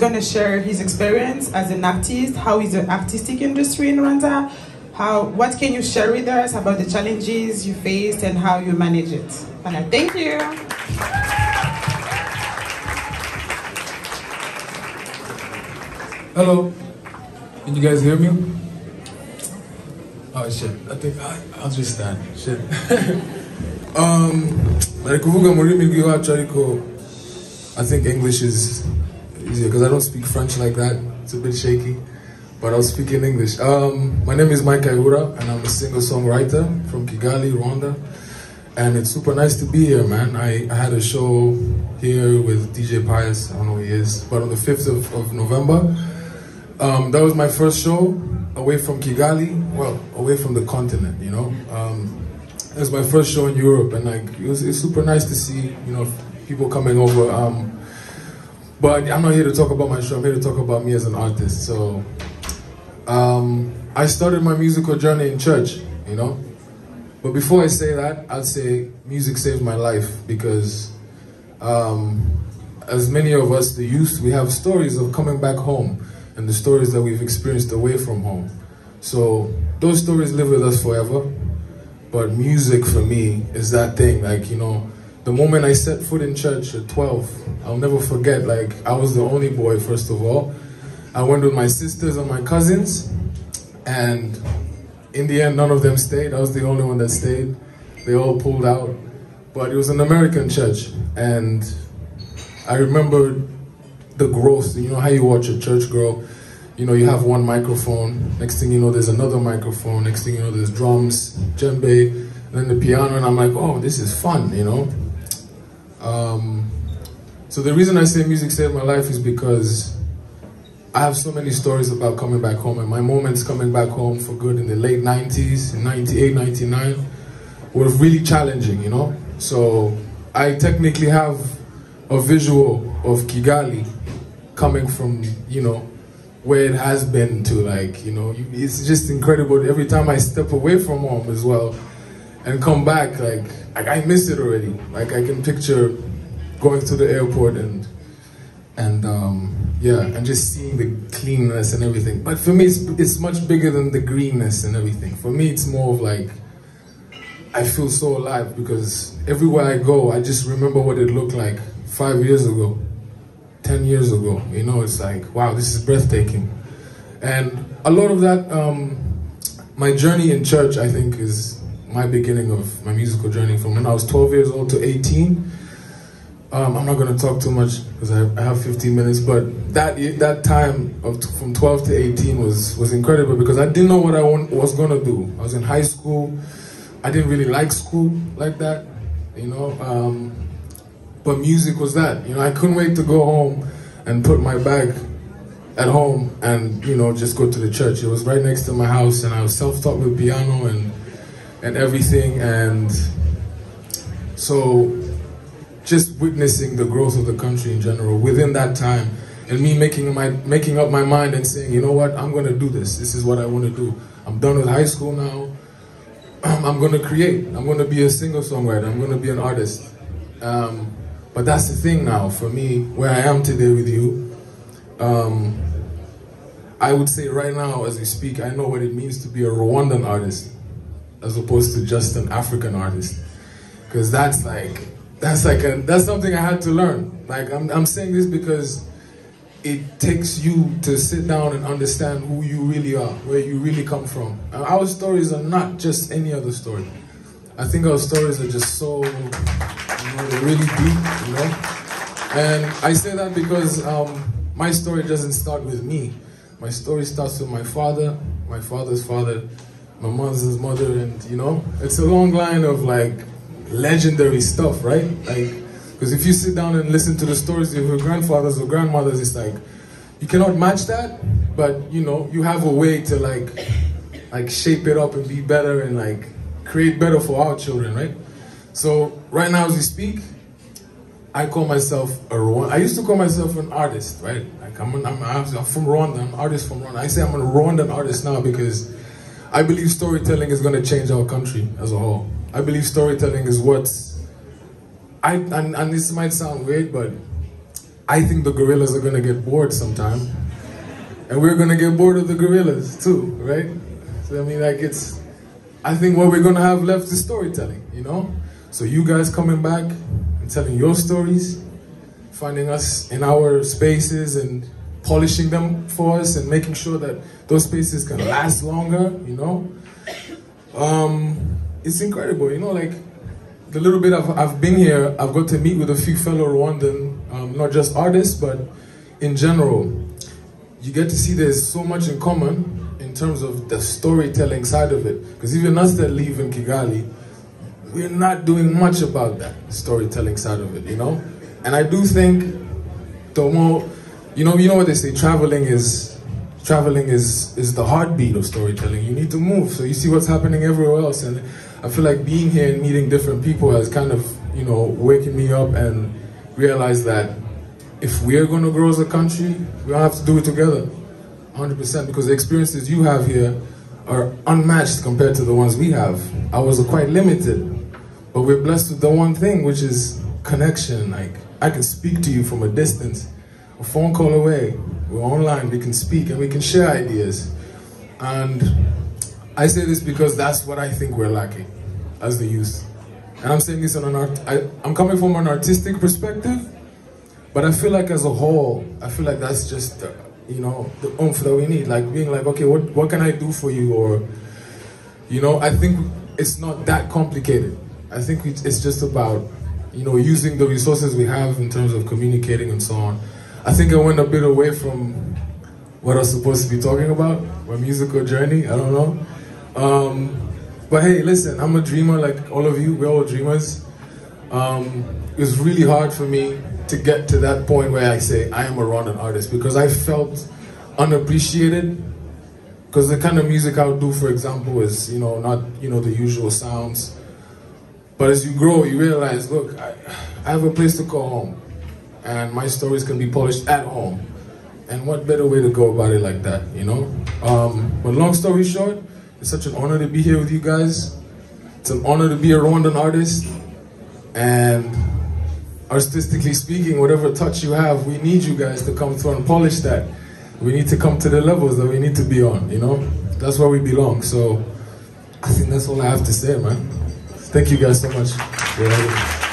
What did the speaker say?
going to share his experience as an artist, how is the artistic industry in Rwanda, what can you share with us about the challenges you faced and how you manage it. Thank you. Hello, can you guys hear me? Oh shit, I think I'll just stand. Shit. I think English is easier because I don't speak French like that. It's a bit shaky, but I'll speak in English. My name is MIKE KAYIHURA, and I'm a singer-songwriter from Kigali, Rwanda. And it's super nice to be here, man. I had a show here with DJ Pius, I don't know who he is, but on the 5th of November. That was my first show away from Kigali, well, away from the continent, you know. It was my first show in Europe, and like it's super nice to see, you know, people coming over. But I'm not here to talk about my show, I'm here to talk about me as an artist. So, I started my musical journey in church, you know. But before I say that, I'd say music saved my life because as many of us, the youth, we have stories of coming back home and the stories that we've experienced away from home. So those stories live with us forever. But music for me is that thing, like, you know, the moment I set foot in church at 12, I'll never forget, like, I was the only boy, first of all. I went with my sisters and my cousins, and in the end, none of them stayed. I was the only one that stayed. They all pulled out. But it was an American church, and I remember the growth. You know how you watch a church grow? You know, you have one microphone. Next thing you know, there's another microphone. Next thing you know, there's drums, djembe, and then the piano. And I'm like, oh, this is fun, you know? So the reason I say music saved my life is because I have so many stories about coming back home, and my moments coming back home for good in the late 90s, in 98, 99, were really challenging, you know? So I technically have a visual of Kigali coming from, you know, where it has been to, like, you know, it's just incredible. Every time I step away from home as well and come back, like I miss it already. Like I can picture going to the airport and yeah, and just seeing the cleanness and everything. But for me, it's much bigger than the greenness and everything. For me, it's more of like, I feel so alive because everywhere I go, I just remember what it looked like 5 years ago, 10 years ago. You know, it's like, wow, this is breathtaking. And a lot of that, my journey in church, I think, is my beginning of my musical journey from when I was 12 years old to 18. I'm not going to talk too much because I have 15 minutes, but that time from 12 to 18 was incredible because I didn't know what I was going to do. I was in high school. I didn't really like school like that, you know, but music was that. You know, I couldn't wait to go home and put my bag at home and, you know, just go to the church. It was right next to my house, and I was self-taught with piano and everything, and so just witnessing the growth of the country in general within that time, and me making up my mind and saying, you know what, I'm going to do this. This is what I want to do. I'm done with high school now. I'm going to create. I'm going to be a singer-songwriter. I'm going to be an artist. But that's the thing now for me, where I am today with you. I would say right now, as we speak, I know what it means to be a Rwandan artist as opposed to just an African artist, because that's something I had to learn. Like I'm saying this because it takes you to sit down and understand who you really are, where you really come from. Our stories are not just any other story. I think our stories are just so, you know, they're really deep, you know? And I say that because my story doesn't start with me. My story starts with my father, my father's father, my mother's mother, and, you know, it's a long line of, like, legendary stuff, right? Like, because if you sit down and listen to the stories of your grandfathers or grandmothers, it's like, you cannot match that, but, you know, you have a way to, like shape it up and be better and, like, create better for our children, right? So, right now as we speak, I call myself I used to call myself an artist, right? Like, I'm from Rwanda, I'm an artist from Rwanda. I say I'm a Rwandan artist now because I believe storytelling is going to change our country as a whole. I believe storytelling is and this might sound weird, but I think the gorillas are gonna get bored sometime. And we're gonna get bored of the gorillas too, right? So I mean, like I think what we're gonna have left is storytelling, you know? So you guys coming back and telling your stories, finding us in our spaces and polishing them for us and making sure that those spaces can last longer, you know? It's incredible, you know, like the little bit I've been here, I've got to meet with a few fellow Rwandan, not just artists, but in general. You get to see there's so much in common in terms of the storytelling side of it. Because even us that live in Kigali, we're not doing much about that storytelling side of it, you know? And I do think the more, you know what they say, traveling is the heartbeat of storytelling. You need to move, so you see what's happening everywhere else. And I feel like being here and meeting different people has kind of, you know, waking me up and realize that if we're going to grow as a country, we all have to do it together, 100%, because the experiences you have here are unmatched compared to the ones we have. Ours are quite limited, but we're blessed with the one thing, which is connection. Like, I can speak to you from a distance, a phone call away. We're online, we can speak and we can share ideas. And I say this because that's what I think we're lacking as the youth. And I'm saying this on I'm coming from an artistic perspective, but I feel like as a whole, I feel like that's just, you know, the oomph that we need. Like being like, okay, what can I do for you? Or, you know, I think it's not that complicated. I think it's just about, you know, using the resources we have in terms of communicating and so on. I think I went a bit away from what I was supposed to be talking about, my musical journey, I don't know. But hey, listen, I'm a dreamer like all of you, we're all dreamers. It was really hard for me to get to that point where I say I am a Rwandan artist, because I felt unappreciated. Because the kind of music I would do, for example, is, you know, not, you know, the usual sounds. But as you grow, you realize, look, I have a place to call home. And my stories can be polished at home. And what better way to go about it like that, you know? But long story short, it's such an honor to be here with you guys. It's an honor to be a Rwandan artist. And artistically speaking, whatever touch you have, we need you guys to come through and polish that. We need to come to the levels that we need to be on, you know? That's where we belong. So I think that's all I have to say, man. Thank you guys so much for having me.